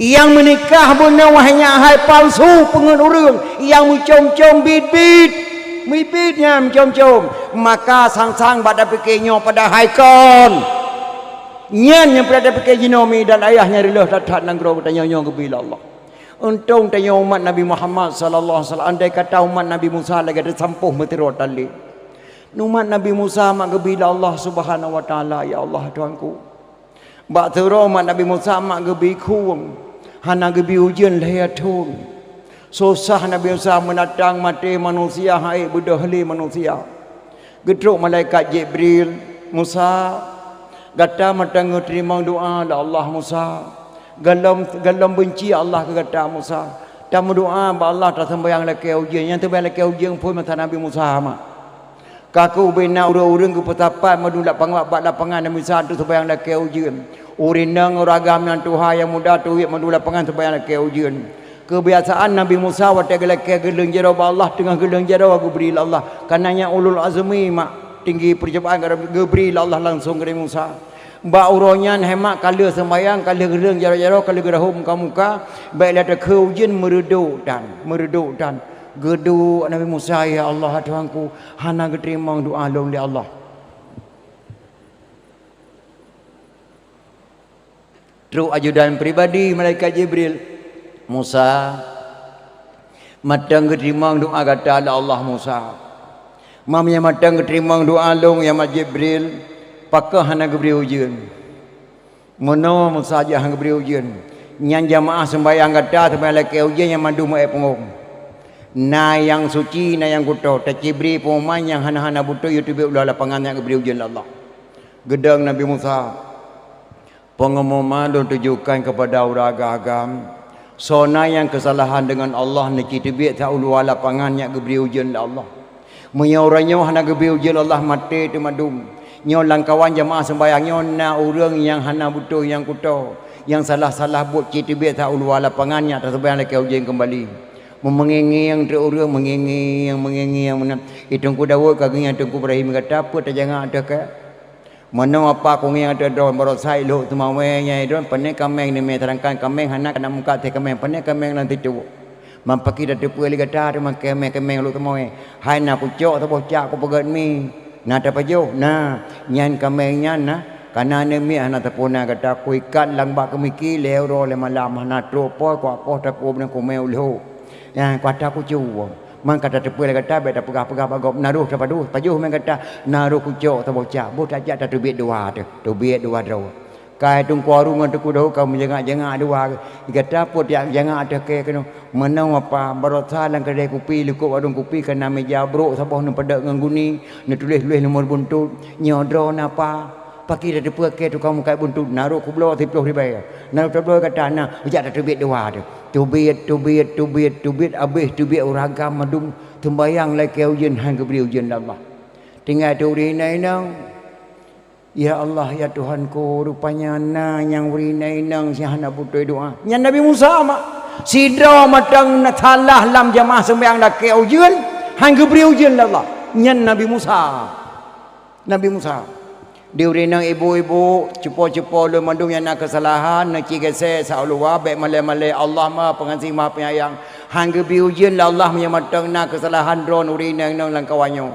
yang menikah benar wahnya hai palsu pengen urang yang mu cium bibitnya cium maka sang pada pikirnya pada hai kon nyen yang pada pikir jinomi dan ayahnya rilah datat nang gro tanya nyo gebila Allah. Untung tanya umat Nabi Muhammad sallallahu alaihi wasallam andai kata umat Nabi Musa lagi ada sampuh metiro tali. Umat Nabi Musa mak gebila Allah Subhanahu wa taala ya Allah Tuhanku. Bak tero umat Nabi Musa mak gebi kuung. Hana gebi ujian lahiyatun. Susah Nabi Musa menatang mati manusia hai budahli manusia. Gedruk malaikat Jibril Musa gata matang terima doa Allah Musa. Galam benci Allah ke kata Musa. Tamu doa ba Allah tak sembahyang laki ujian. Yang terbaik laki ujian pun mata Nabi Musa mak. Kaku bina urang ke petapat madu lapangan bak lapangan Nabi Musa tu sembahyang laki ujian. Urinang ragam yang Tuhan yang muda tu madu lapangan sembahyang laki ujian. Kebiasaan Nabi Musa waktu laki geleng jero ba Allah tengah geleng jero aku beri Allah. Kananya ulul azmi mak tinggi percobaan geberi Allah langsung ke Musa. Ba uronyan hemat kala sembayang kala gereng jaro-jaro kala gerahum muka baiklah ada keujian meredu dan gedu Nabi Musa ya Allah Tuhanku hana terima doa long di Allah Terus ajudan pribadi malaikat Jibril. Musa matang ketimang doa kata Allah Musa. Mam yang matang ketimang doa long yang Jibril pakah hana geberi ujian. Mono Musa aja hang geberi ujian. Nyan jamaah sembahyang kata sampai laki ujian yang mandu mai pengong. Na yang suci na yang kuto tak Jibril pemain yang hana-hana butuh YouTube ulah lapangan yang geberi ujian Allah. Gedang Nabi Musa pengumuman dan tujukan kepada orang agam. Sona yang kesalahan dengan Allah nak kitibik tak ulu lapangan yang geberi ujian Allah. Menyoranya hana geberi ujian Allah mati tu madum. Nyo langkawan jemaah sembahyang nyo na orang yang hana butuh yang kuto. Yang salah-salah buat kitibik tak ulu lapangannya tak sembahyang lagi ujian kembali. Mengengi yang tu orang mengengi yang mana. Itu ku Daud kageng yang tu ku Ibrahim kata apa tak jangan ada ke. Mana apa kong yang ada dalam barosai lo tu mawenya itu pandai kameng ni meterangkan kameng hana kena muka te kameng pandai kameng nanti tu mampaki dah tepu ali kata ada kameng lo tu mawe hai na ku cok tu bocak ku pegat mi na ta pajo na nyan kamengnya na kana ne mi hana tapuna kata ku ikat lang ba kemiki leo ro le malam hana tro po ku apoh ta ku ben ku meu lo ya kata ku cu mang kata tepu le kata be dah pegah-pegah bagop naruh ta padu pajuh men kata naruh kucok ta bocah bot aja ta tubit dua tu tubit dua draw kai tung ko rungan tu ku dah kau menjengak-jengak dua kata pot yang jangan ada ke kena menang apa barota lang kedai kopi lekuk warung kopi kena meja brok sabah nu pedak nganguni nu tulis-tulis nomor buntut nyodro napa pagi dah tepu ke tu kamu kai buntut naruh ku blo 10 ribu naruh tablo kata na aja ta tubit dua tu tubit habis tubit orang agam madum tembayang lai ke ujian hang geberi ujian Allah tinggal tu rinai nang ya Allah ya Tuhanku rupanya na yang rinai nang si hana butuh doa nya Nabi Musa mak sidra matang na salah lam jamaah sembahyang dak ke ujian hang geberi ujian Allah nya Nabi Musa diurinang ibu-ibu cepo-cepo lu mandung yang nak kesalahan nak cigese saulua baik malai-malai Allah Maha Pengasih Maha Penyayang hang gebi ujian la Allah menyamatang nak kesalahan drone urinang nang langkawanyo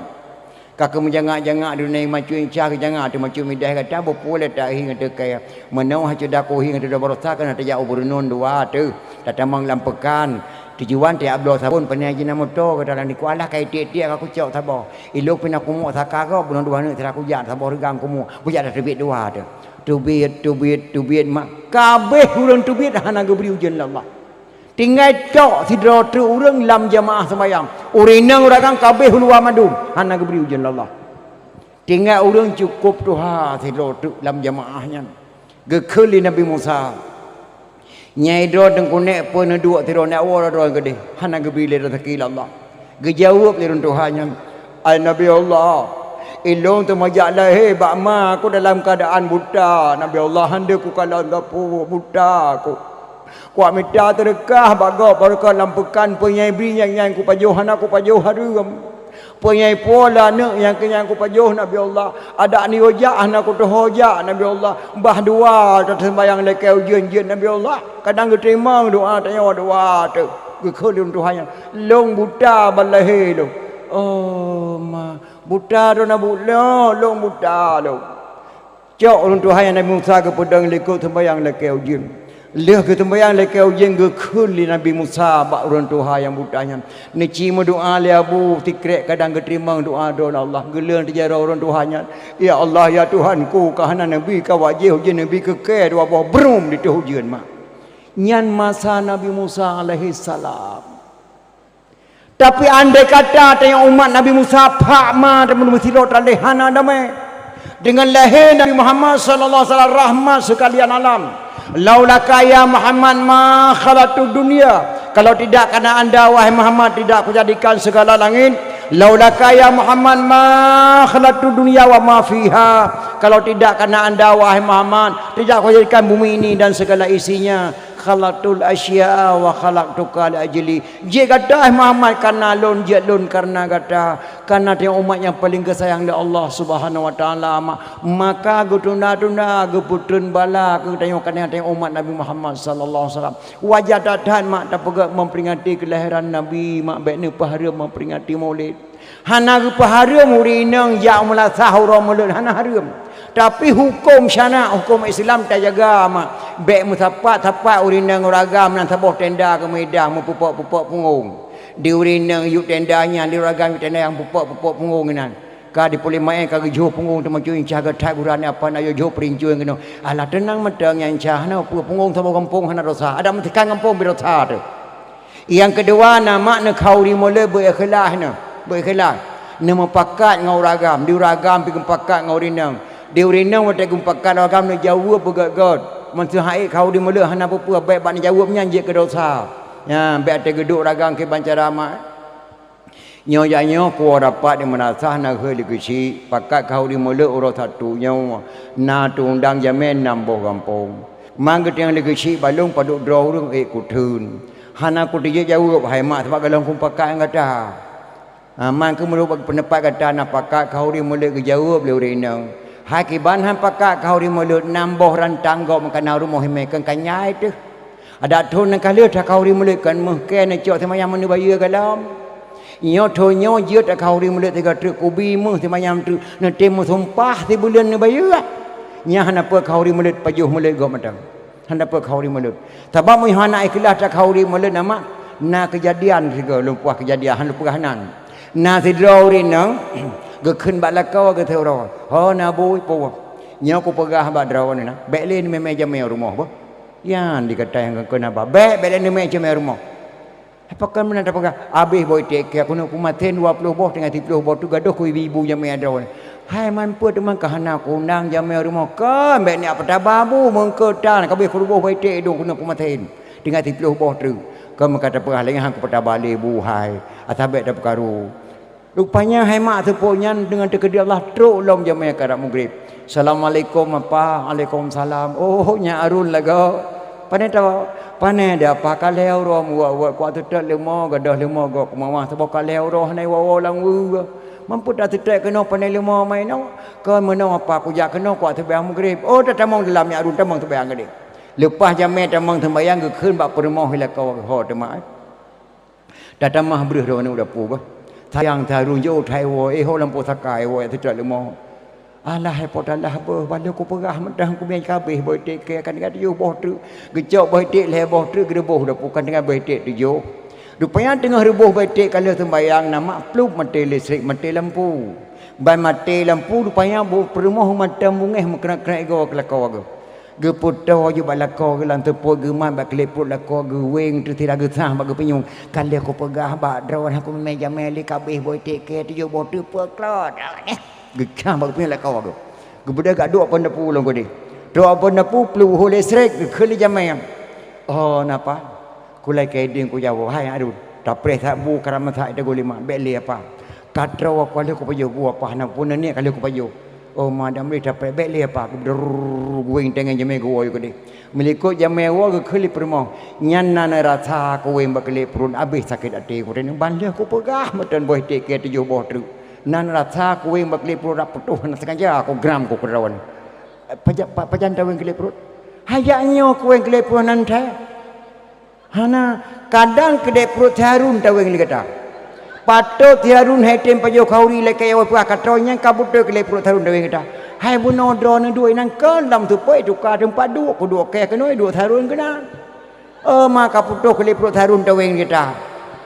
kakak menjangak-jangak dunia macu incah jangan tu macu midah kata boleh tak hingga dekai menau hacu daku hingga tu berosak kan ada jauh bernun dua tu datamang lampekan tujuan tiap abdul sabun penyaji namoto kata lan dikualah kai tiap-tiap aku cok sabo ilok pina kumu sakaro bulan dua ni teraku jat sabo regang kumu bujak dah tubit dua tu tubit mak kabeh urang tubit hana geberi ujian Allah tinggal cok sidro tu urang lam jamaah sembahyang urinang urang kabeh luar madum hana geberi ujian Allah tinggal urang cukup tuha sidro tu lam jamaahnya gekeli Nabi Musa nyai dro teng kunek pun dua tiro nak war dro gede hana gebile rezeki Allah gejawab li runtuhannya ai Nabi Allah ilong tu majak lahir bak ma aku dalam keadaan buta Nabi Allah hande ku kalau gapo buta aku minta terkah bago baraka lampukan penyai bri yang ku pajuh hana ku pajuh harum penyai pola ne yang kenyang ku pajuh Nabi Allah ada ni hojah nak ku hojah Nabi Allah bah dua tak sembayang lekai ujian Nabi Allah kadang terima doa tanya doa tu kekhulun Tuhan long buta balahi lo oh ma buta do na bulo long buta lo cok ulun Tuhan Nabi Musa ke pedang lekuk sembayang lekai ujian leh ke tembayang lekai ujian kekhuli Nabi Musa bak ulun Tuhan yang butanya ni cima doa le abu tikrek kadang keterima doa Allah gelang dijara ulun Tuhannya ya Allah ya Tuhanku kahana Nabi ka wajih ujian Nabi keke dua buah brum di tu ujian mak nyan masa Nabi Musa alaihi salam tapi andai kata tanya umat Nabi Musa pak ma dan mesti lo hana damai dengan lahir Nabi Muhammad sallallahu alaihi wasallam rahmat sekalian alam laulaka ya Muhammad ma khalaqtud dunya kalau tidak karena anda wahai Muhammad tidak aku jadikan segala langit laulaka ya Muhammad ma khalaqtud dunya wa ma fiha kalau tidak karena anda wahai Muhammad tidak aku jadikan bumi ini dan segala isinya khalaqtul asya wa khalaqtuka li ajli je kata Muhammad karena lon je lon karena kata karena dia umat yang paling kesayang oleh Allah Subhanahu wa taala maka gutuna-tuna geputun bala ke tengok umat Nabi Muhammad sallallahu alaihi wasallam wajah datan mak tak pegak memperingati kelahiran Nabi mak baik ni pahara memperingati Maulid hana pahara murinang ya mula sahur maulid hana haram tapi hukum syana hukum Islam tak jaga mak bek musapat urina nguragam nan saboh tenda ke Medang mupupok pungung. Di urina yuk tendanya di uragam yuk tenda yang pupok pungung nan. Ka di pulih mai ka jo pungung tu macu incah ga thai buran apa na yo jo princuan keno. Alah tenang medang yang incah na pungung saboh kampung hana dosa. Ada mentikan kampung birosa tu. Yang kedua nama na khauri mole berikhlas na. Berikhlas. Nama pakat ngau ragam, di ragam pi pakat ngau rinang. Di rinang wate pakat ragam na jauh begat-gat. Mesti hai khauri mole hana apa baik ban jauh menyanjik ke dosa. Ya, baik te geduk ragam ke bancarama. Nyo ya nyo ko dapat di menasah na heli kesi pakat khauri mole urang satu nyo na tundang jamen namboh kampung. Mang ke yang legesi balung paduk draw rung kuthun. Hana ku dia jauh hai mak sebab galong kum pakai ngata. Man ke mulu pendapat kata na pakai khauri mule ke jauh beliau rena. Hai kiban han pakai khauri mule namboh rantang go makan rumah mekan kanyai tu. Ada thon nan kali ta khauri mule kan mehken cok semayam menu bayu galam. Nyo tho nyo je ta khauri mule tiga truk kubi meh semayam tu na temu sumpah ti bulan ni bayu. Nya hana pe khauri mule pajuh mule go matang. Hana pe khauri mule. Sebab mu hana ikhlas ta khauri mule nama na kejadian juga lumpah kejadian han lumpah hanan. Na sidrawri nang ge khun bat lakau ge thero ho na bui pu nyo ku pegah bat draw ni na bek len me meja me rumah ba yan dikatai ke kena ba bek len me meja me rumah apa kan mana ta pegah habis boy tek ke kuno kumaten 20 boh dengan 30 boh tu gaduh ku ibu jam me draw hai man pu teman kahana kunang jam me rumah kan bek ni apa ta babu mengketan ka be ku boh boy tek dong kuno kumaten dengan 30 boh tu kau kata pegah lagi hang ku pada balik buhai atabek dah perkaru. Rupanya hemat sepunya dengan dekat Allah truk lom jamaah karak maghrib. Assalamualaikum apa? Waalaikumsalam. Oh nya arun laga. Pane tahu? Pane dia apa kalau rom wa kuat tetap lemo gadah lemo go kumawah sebab kalau roh nai wa lang wu. Mampu dah tetap kena pane lemo mai no. Kau menang apa ku jak kena kuat tebayang maghrib. Oh dah tamang dalam nya arun tamang tebayang gede. Lepas jamaah tamang tebayang ke keun bak permoh hila kau ho temai. Dah tamah breh ro ni udah pu bah. Sayang tarun jo thai wo ho lampu sakai wo tidak lemo. Alah potalah apa balik ku perah mentah ku main kabeh boy tek kan dengan yo boh tu. Gejok boy tek le boh tu gereboh dah bukan dengan boy tek tu yo. Rupanya tengah reboh boy tek kalau sembayang nama plug mati listrik mati lampu. Ban mati lampu rupanya bu permoh mata mungeh kena go kelakau go. Ge puto je balako ge lan tepo ge man ba kleput lako ge weng tu tidak ge sah ba ge penyung kali aku pegah ba drawan aku meja meli kabeh boy tek ke tu yo bo tu peklot ge kah ba penyung lako ge ge beda gak duk pon depu long gede duk pon depu plu ho listrik ge kheli jamai oh napa kulai keding ku jawo hai aduh tapre tak bu karam tak ada golima beli apa katrawa kali aku payo bu apa na pun ni kali aku payo oh madam ni dapat beli apa guing dengan jamai gua juga deh melikut jamai gua ke keli permo nyana rasa guing bakli perun habis sakit hati gua ni bandar aku pegah matan boy tek ke 7 boh tu nan rasa guing bakli perun putuh nak sengaja aku gram ku kerawan pajan tawing keli perut hayaknya guing keli perun nan teh hana kadang kedai perut harun tawing kata patut tiarun hai tem pajo khauri le ke wa katronya kabuto ke le pro tharun dewe kita hai buno drone duai nang kelam tu poi tu ka tempat duk ku duk ke kenoi duk tharun kena ma kabuto ke le pro tharun dewe kita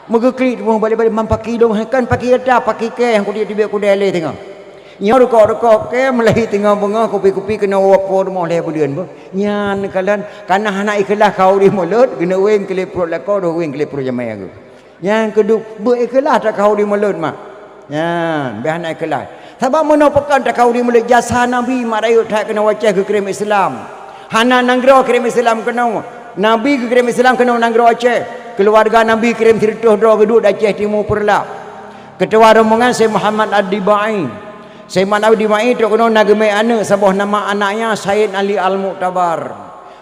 megekli tu balik-balik mampaki dong kan paki ada paki ke yang ku dia tibe ku dele tengok nyor ko ke melai tengok bunga kopi-kopi kena wapo rumah le bulian bo nyan kalan kana hana ikhlas khauri mulut kena weng ke le pro la ko do weng ke le pro jamai aku yang kedua berikhlas tak kau di mulut mah ya bihan ikhlas sebab mana pekan tak kau di mulut jasa nabi marayu tak kena wajah ke kirim Islam hana nanggro kirim Islam kena nabi ke kirim Islam kena nanggro Aceh keluarga nabi kirim tirtuh dro geduk Aceh Timur Perla ketua rombongan Syekh Muhammad Ad-Dibai Syekh Muhammad Ad-Dibai tu kena nagme anak sebuah nama anaknya Sayyid Ali Al-Mu'tabar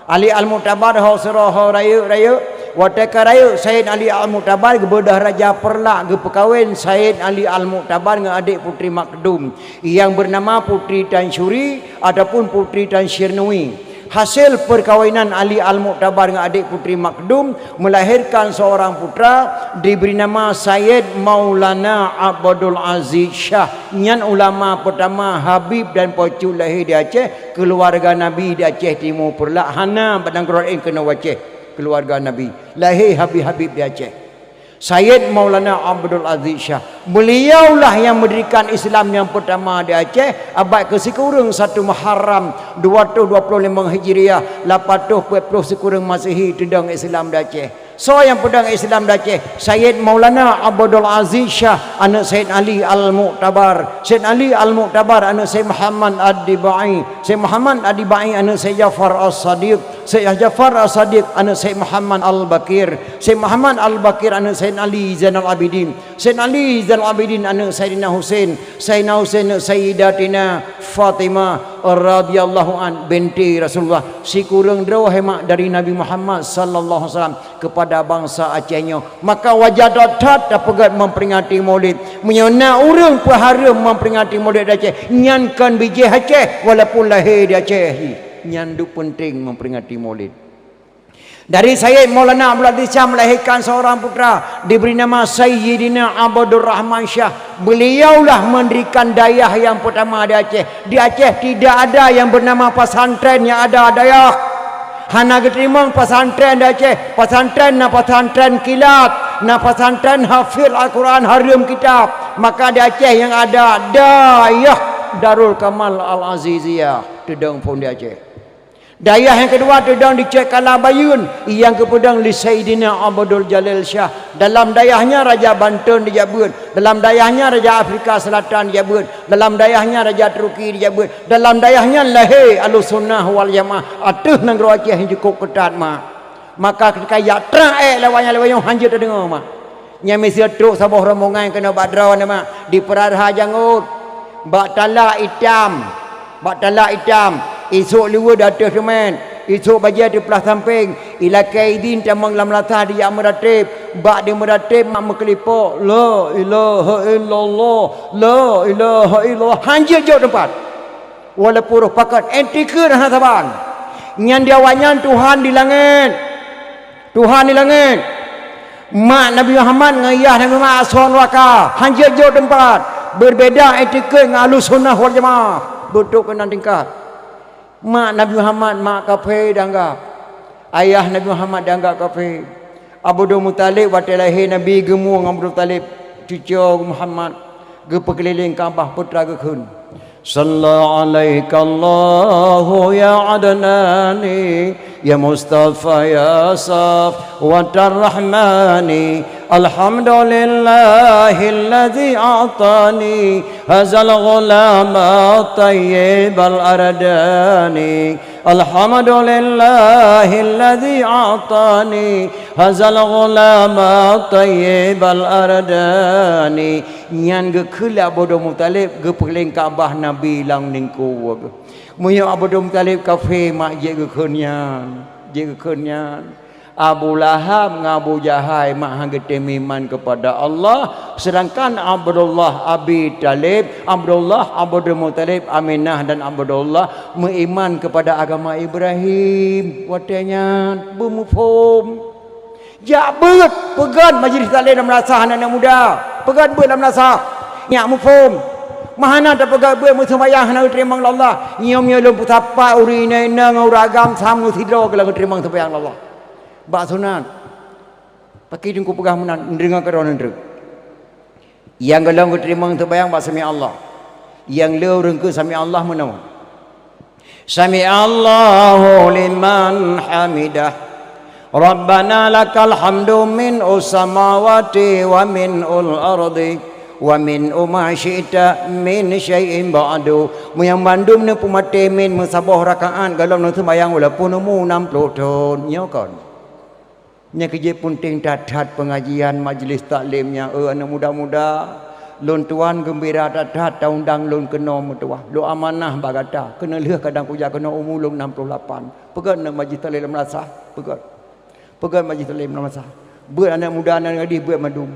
Ali Al-Mu'tabar ho surah raya wataka raya Sayyid Ali Al-Mu'tabar gebedah Raja Perla ge perkahwin Sayyid Ali Al-Mu'tabar dengan adik putri Makdum yang bernama Putri Tan Syuri ataupun Putri Tan Syirnui Hasil perkahwinan Ali Al-Mu'tabar dengan adik putri Makdum melahirkan seorang putra diberi nama Sayyid Maulana Abdul Aziz Shah. Nyan ulama pertama Habib dan Pocu lahir di Aceh, keluarga Nabi di Aceh Timur Perlak. Hana badang Quran kena waceh keluarga Nabi. Lahir Habib-Habib di Aceh. Sayyid Maulana Abdul Aziz Shah. Beliaulah yang mendirikan Islam yang pertama di Aceh abad ke-1 Muharram 225 Hijriah 840 sekurang Masihi tedang Islam di Aceh. So yang pedang Islam di Aceh Sayyid Maulana Abdul Aziz Shah anak Sayyid Ali Al-Mu'tabar. Sayyid Ali Al-Mu'tabar anak Sayyid Muhammad Ad-Dibai. Sayyid Muhammad Ad-Dibai anak Sayyid Jafar As-Sadiq. Sayyid Jafar As-Sadiq anak Sayyid Muhammad Al-Bakir. Sayyid Muhammad Al-Bakir anak Sayyid Ali Zainal Abidin. Sayyid Ali Zainal Abidin anak Sayyidina Husain. Sayyidina Husain anak Sayyidatina Fatimah radhiyallahu an binti Rasulullah. Si kurang draw hemat dari Nabi Muhammad sallallahu alaihi wasallam kepada bangsa Acehnya. Maka wajah datat dapat memperingati Maulid. Menyona orang pahara memperingati Maulid Aceh. Nyankan biji Aceh walaupun lahir di Aceh. Nyandu penting memperingati Maulid. Dari Sayyid Maulana Abdul Aziz Shah melahirkan seorang putra diberi nama Sayyidina Abdur Rahman Shah. Beliaulah mendirikan dayah yang pertama di Aceh. Di Aceh tidak ada yang bernama pesantren, yang ada dayah. Hana keterima pesantren di Aceh. Pesantren na pesantren kilat, na pesantren hafil Al-Quran harum kitab. Maka di Aceh yang ada dayah Darul Kamal Al-Aziziyah tedang pun di Aceh. Dayah yang kedua tedang di Cek Kalabayun, yang kepedang li Sayyidina Abdul Jalil Shah. Dalam dayahnya Raja Banten dijabut, dalam dayahnya Raja Afrika Selatan dijabut, dalam dayahnya Raja Turki dijabut, dalam dayahnya lahir Ahlussunnah wal Jamaah. Atuh negeri Aceh yang cukup ketat mah. Maka ketika yatra lewanya hanjir terdengar mah. Nya mesti truk sabah rombongan kena badrawan mah di Perarha Jangut. Bak talak hitam. Bak talak hitam. Esok luar datang teman. Esok baju di belah samping. Ila kaidin tamang lam latah di yang meratib. Bak dia meratib mak mekelipo. La ilaha illallah. La ilaha illallah. Hanjir jauh tempat. Walaupun roh pakat. Entika dah saban. Nyan diawanyan Tuhan di langit. Tuhan di langit. Mak Nabi Muhammad ngayah Nabi Muhammad asal neraka. Hanjir jauh tempat. Berbeza etika dengan Ahlussunnah wal Jamaah. Betul kena tingkat. Mak Nabi Muhammad mak kafir danggap. Ayah Nabi Muhammad danggap kafir. Abdul Muttalib waktu lahir Nabi gemu dengan Abdul Muttalib cucu Muhammad ge perkeliling Kaabah putra ge khun. Sallallahu alaika Allahu ya Adnani ya Mustafa ya Saf wa Rahmani. Alhamdulillahilladzi a'tani hazal ghulama tayyibal ardani. Alhamdulillahilladzi a'tani hazal ghulama tayyibal ardani. Nyan ge khula Abdul Muttalib ge perling Kaabah Nabi lang ningku. Munya Abdul Muttalib kafir mak je ge khunyan. Je ge khunyan. Abu Lahab dengan Abu Jahal mak hang iman kepada Allah, sedangkan Abdullah Abi Talib, Abdullah Abdul Muttalib, Aminah dan Abdullah beriman kepada agama Ibrahim. Watanya bermufhum. Jak beut pegan majlis taklim dalam rasah anak muda. Pegan beut dalam rasah. Nyak mufhum. Mahana tak pegang beut sembahyang nak terima Allah. Nyom nyolong putapa urina nang uragam samu sidro kalau terima sembahyang Allah. Bak sunat pakai jengku pegang menan dengar keronan druk yang galang terima terbayang bak sami Allah yang leu rengke sami Allah menau sami Allahu liman hamidah Rabbana lakal hamdu min samawati wa min ardi wa min ma syi'ta min syai'in ba'du. Muyang bandum ne pumate min musabah rakaat galau ne sembayang walaupun umur 60 tahun nyokon. Nya kerja penting dadat pengajian majlis taklimnya anak muda-muda lon tuan gembira dadat undang lon kena mutuah lo amanah bagata kena leh kadang puja kena umur lon 68 pegat nak majlis taklim merasa pegat majlis taklim merasa buat anak muda anak gadis buat madum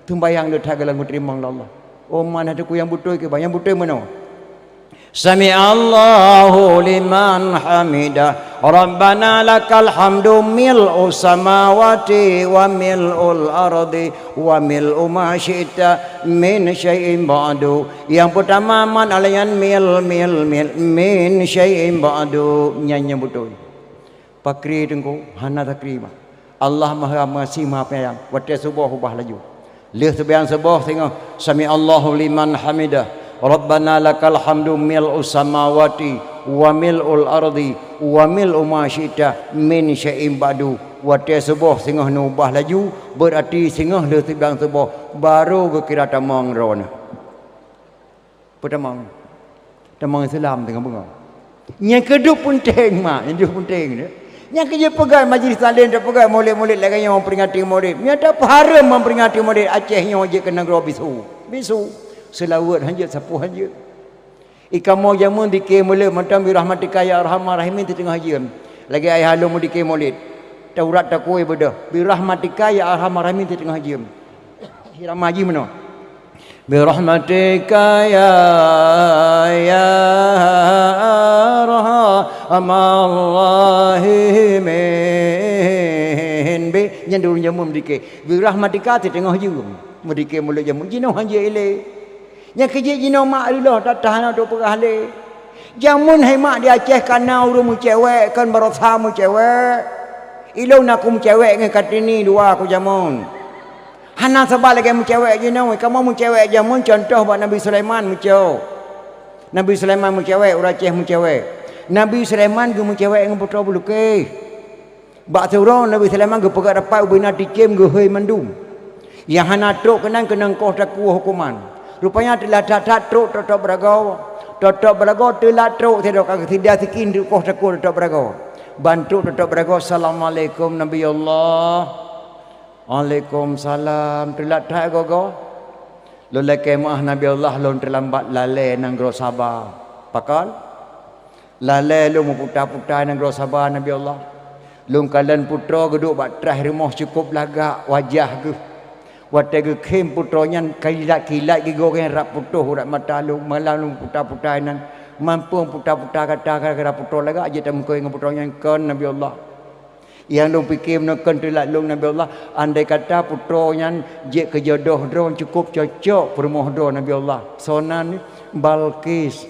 tembayang le tagalang terima Allah. Oh mana ada ku yang betul ke yang betul mana? Sami Allahu liman hamidah Rabbana lakal hamdu mil'u samawati wa mil'ul ardi wa mil'u ma syi'ta min syai'in ba'du. Yang pertama man alayan mil min syai'in ba'du. Nyanyi betul. Pakri tengku hana takrima. Allah Maha Masih Maha Penyayang. Wate subuh ubah laju. Lih sebiang subuh tengok sami Allahu liman hamidah. Rabbana lakal hamdu mil'u samawati wa mil'ul ardi wa mil'u ma syi'ta min syai'in ba'du. Wate subuh sengah nubah laju berarti sengah lih sebiang subuh baru ke kira tamang rona. Pertamang Islam tengah bunga. Yang kedua penting mak, yang kedua penting dia. Yang kerja pegang majlis salin tak pegang murid-murid lagi yang memperingati murid. Yang tak haram memperingati murid Aceh yang wajib kena gero bisu. Selawat hanya sapu hanya. Ikan mau jamun dikir mulut macam bi rahmatika ya arhamar rahimin di tengah hajim. Lagi ayah halu mu dikir murid. Taurat tak kuih bedah. Bi rahmatika ya arhamar rahimin di tengah hajim. Hiram haji mana? Bi rahmatika ya arhamar rahimin. Bi yang dulu jamun dikir. Bi rahmatika di tengah hajim. Mu dikir mulut jamun jinau hanja ile. Yang kerja jinau mak Allah tak tahan untuk perah le. Jamun hai mak di Aceh kana urung mu cewek kan barotha mu cewek. Ilo nak mu cewek ngan katini dua aku jamun. Hana sabal lagi mu cewek jinau kamu mu cewek jamun contoh buat Nabi Sulaiman mu cewek. Nabi Sulaiman mu cewek urang Aceh mu cewek. Nabi Sulaiman ge mu cewek ngan putra bulu ke. Bak surau Nabi Sulaiman ge pegat dapat ubina tikem ge hei mandum. Yang hana truk kenang kau tak kuah hukuman. Rupanya telah tak truk totok beragau telah truk tidak sikin kau tak kuah totok beragau. Bantu totok beragau. Assalamualaikum Nabi Allah. Waalaikumsalam. Telah tak gogo. Lolai kemah Nabi Allah lon terlambat lalai nang gro Sabah. Pakal. Lalai lu putar-putar nang gro Sabah Nabi Allah. Lung kalian putra geduk bak terah rumah cukup lagak wajah ke. Wate ke kem putronya kilat-kilat ke goreng rap putuh urat mata lu malam putar-putar nan mampu putar-putar kata putro lagak aja tak mengkoi dengan putronya kan Nabi Allah. Yang lu fikir menekan telat lu Nabi Allah andai kata putronya je ke jodoh drone cukup cocok permoh do Nabi Allah. Sonan Balqis